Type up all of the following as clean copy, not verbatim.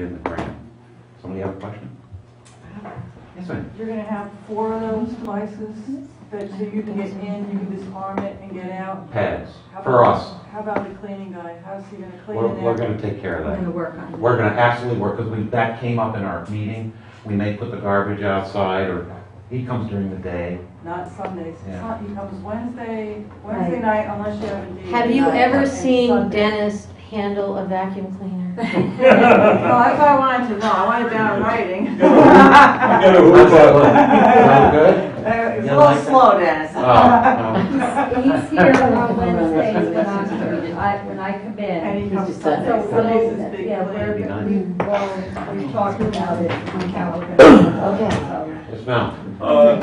in the grant. Somebody have a question? Yes, ma'am. You're going to have 4 of those devices that so you can get in, you can disarm it and get out. Pads for us. How about the cleaning guy? How's he going to clean it out? We're going to take care of We're that. going to work on it. We're going to absolutely work because that came up in our meeting. We may put the garbage outside, or he comes during the day. Not Sundays. Yeah. He comes Wednesday night unless you have a date. Have you ever and seen Sunday. Dennis handle a vacuum cleaner? Well, that's what I wanted to know. I want it down in writing. Sound good? It's a little slow, Dennis. He's here on Wednesdays when I come in. And he comes So Sundays. Sundays is big. yeah, we talked about it on calendar. Okay. Yes, ma'am.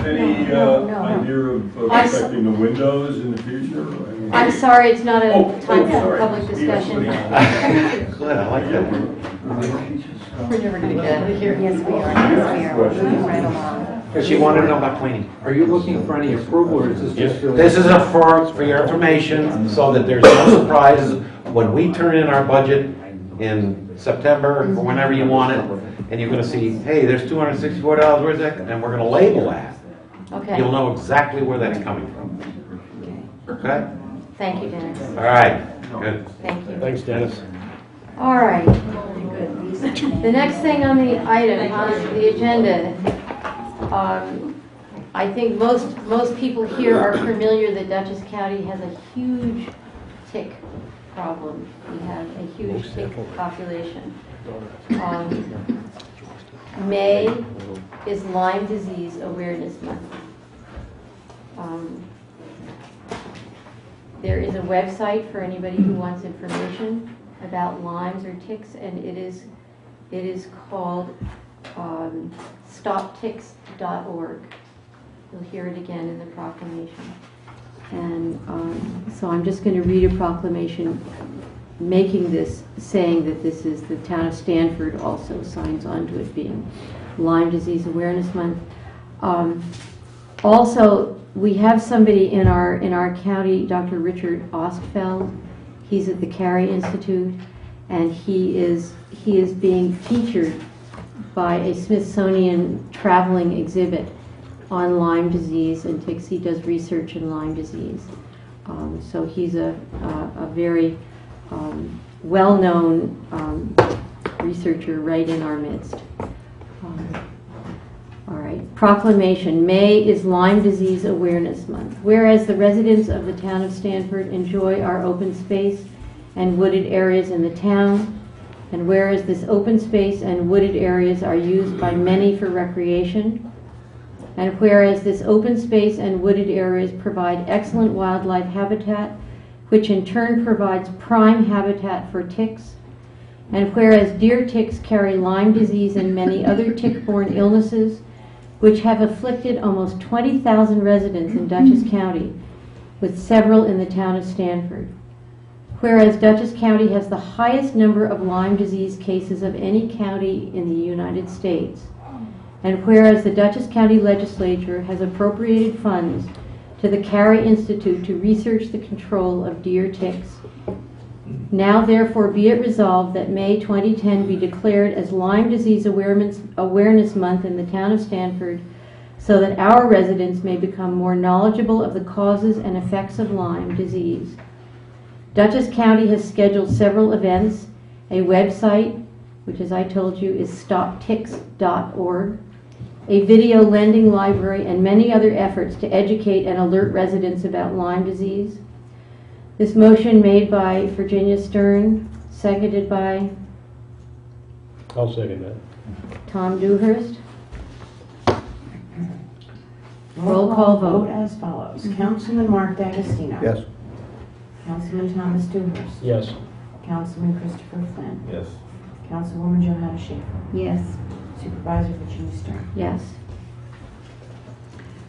Any No. idea of protecting the windows in the future? I'm sorry, it's not a time for sorry. public discussion. Good, I like that. We're never going to get out of here. Yes, we are. Yes, we are. We're moving right along. Because she wanted to know about cleaning. Are you looking for any approval, or is this just really? This is for your information, so that there's no surprises when we turn in our budget in September, or whenever you want it, and you're gonna see, hey, there's $264, where's that? And we're gonna label that. Okay. You'll know exactly where that's coming from. Okay? Thank you, Dennis. All right, good. Thank you. Thanks, Dennis. All right. The next thing on the item, on the agenda, I think most people here are familiar that Dutchess County has a huge tick problem. We have a huge tick population. May is Lyme Disease Awareness Month. There is a website for anybody who wants information about Lymes or ticks, and it is called stopticks.org. You'll hear it again in the proclamation. And so I'm just going to read a proclamation making this, saying that this is the town of Stanford also signs on to it being Lyme Disease Awareness Month. Also, we have somebody in our county, Dr. Richard Ostfeld. He's at the Carey Institute, and he is being featured by a Smithsonian traveling exhibit on Lyme disease and ticks. He does research in Lyme disease. So he's a very well-known researcher right in our midst. All right. Proclamation. May is Lyme Disease Awareness Month. Whereas the residents of the town of Stanford enjoy our open space and wooded areas in the town, and whereas this open space and wooded areas are used by many for recreation, and whereas this open space and wooded areas provide excellent wildlife habitat, which in turn provides prime habitat for ticks, and whereas deer ticks carry Lyme disease and many other tick-borne illnesses, which have afflicted almost 20,000 residents in Dutchess County, with several in the town of Stanford. Whereas Dutchess County has the highest number of Lyme disease cases of any county in the United States, and whereas the Dutchess County Legislature has appropriated funds to the Carey Institute to research the control of deer ticks, now therefore be it resolved that May 2010 be declared as Lyme Disease Awareness Month in the town of Stanford, so that our residents may become more knowledgeable of the causes and effects of Lyme disease. Dutchess County has scheduled several events, a website, which as I told you is stopticks.org, a video lending library, and many other efforts to educate and alert residents about Lyme disease. This motion made by Virginia Stern, seconded by I'll second that. Tom Dewhurst. Roll call vote. as follows. Councilman Mark D'Agostino. Yes. Councilman Thomas Dewhurst. Yes. Councilman Christopher Flynn. Yes. Councilwoman Johanna Schaefer. Yes. Supervisor Virginia Stern. Yes.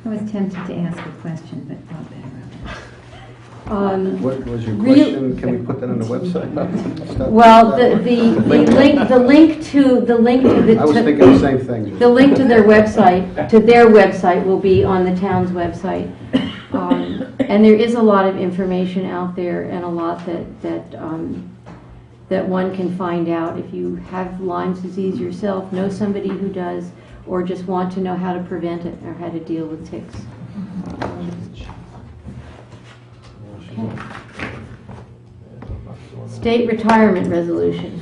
I was tempted to ask a question, but thought better of What was your Real- question? Can we put that on the website? Well, the link to the I was thinking the same thing. the link to their website will be on the town's website. And there is a lot of information out there, and a lot that that one can find out if you have Lyme's disease yourself, know somebody who does, or just want to know how to prevent it or how to deal with ticks. Okay. State retirement resolution.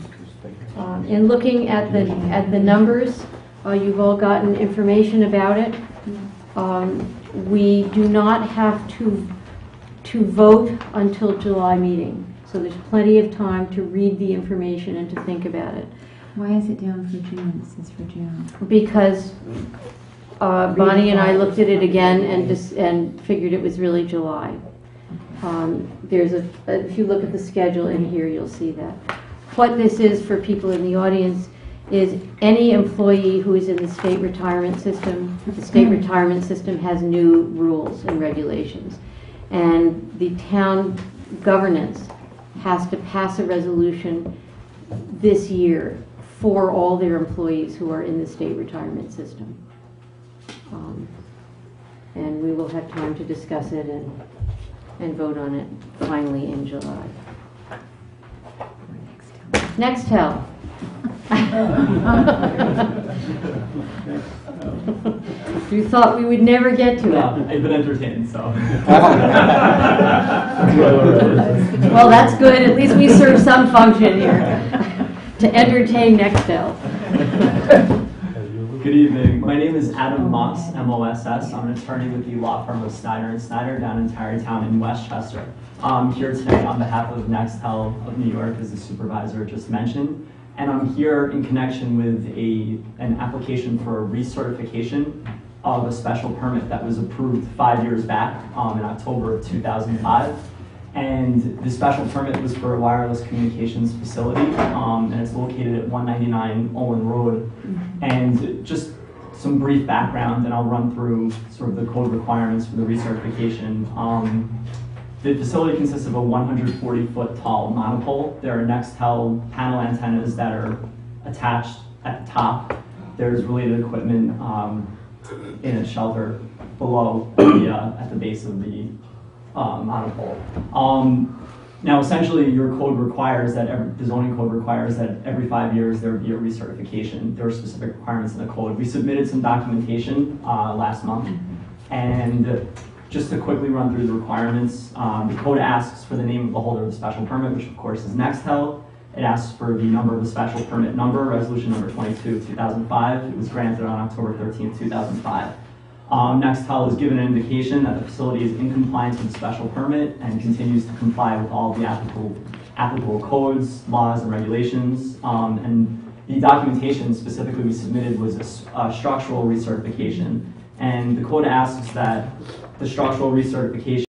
In looking at the numbers, you've all gotten information about it. We do not have to vote until July meeting, so there's plenty of time to read the information and to think about it. Why is it down for June? It says for June. Because Bonnie and I looked at it again and figured it was really July. There's if you look at the schedule in here, you'll see that. What this is for people in the audience is any employee who is in the state retirement system. The state retirement system has new rules and regulations, and the town governance has to pass a resolution this year for all their employees who are in the state retirement system. And we will have time to discuss it and vote on it finally in July. Nextel. You thought we would never get to it. I've been entertained, so. Well, that's good. At least we serve some function here to entertain Nextel. Good evening. My name is Adam Moss, M-O-S-S. I'm an attorney with the law firm of Snyder & Snyder down in Tarrytown in Westchester. I'm here today on behalf of Nextel of New York, as the supervisor just mentioned. And I'm here in connection with an application for a recertification of a special permit that was approved 5 years back in October of 2005. And the special permit was for a wireless communications facility, and it's located at 199 Olin Road. And just some brief background, and I'll run through sort of the code requirements for the recertification. The facility consists of a 140-foot tall monopole. There are Nextel panel antennas that are attached at the top. There's related equipment in a shelter below at the base of the monopole. Now, essentially, your code requires that the zoning code requires that every 5 years there be a recertification. There are specific requirements in the code. We submitted some documentation last month, and just to quickly run through the requirements, the code asks for the name of the holder of the special permit, which of course is Nextel. It asks for the number of the special permit number, resolution number 22, 2005. It was granted on October 13, 2005. Nextel is given an indication that the facility is in compliance with the special permit and continues to comply with all the applicable codes, laws, and regulations. And the documentation specifically we submitted was a structural recertification. And the code asks that the structural recertification